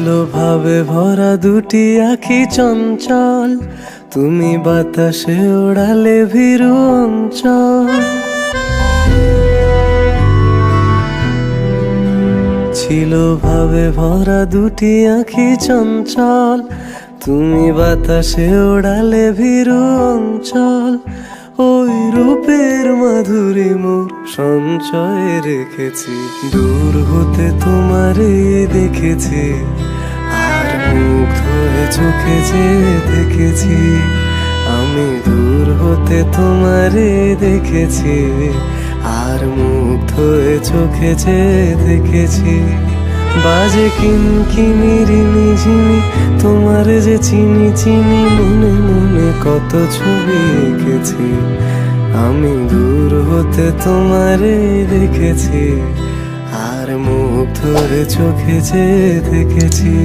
ছিল ভাবে ভরা দুটি আঁখি চঞ্চল, তুমি বাতাসে ওড়ালে ভীরু অঞ্চল। ছিল ভাবে ভরা দুটি আঁখি চঞ্চল, তুমি বাতাসে ওড়ালে ভীরু অঞ্চল। ওই রূপের মাধুরী মোর সঞ্চয়ে রেখেছি, দূর হতে তোমারে দেখেছি, আর মুগ্ধ হয়ে চোখে যে দেখেছি। আমি দূর হতে তোমারে দেখেছি, আর মুগ্ধ হয়ে চোখে যে দেখেছি। বাজে কিনকিনি ঝিনি, তোমার যে চিনি চিনি, মনে মনে কত ছবি এঁকেছি। আমি দূর হতে তোমারে দেখেছি, আর মুগ্ধ হয়ে চোখে যে দেখেছি।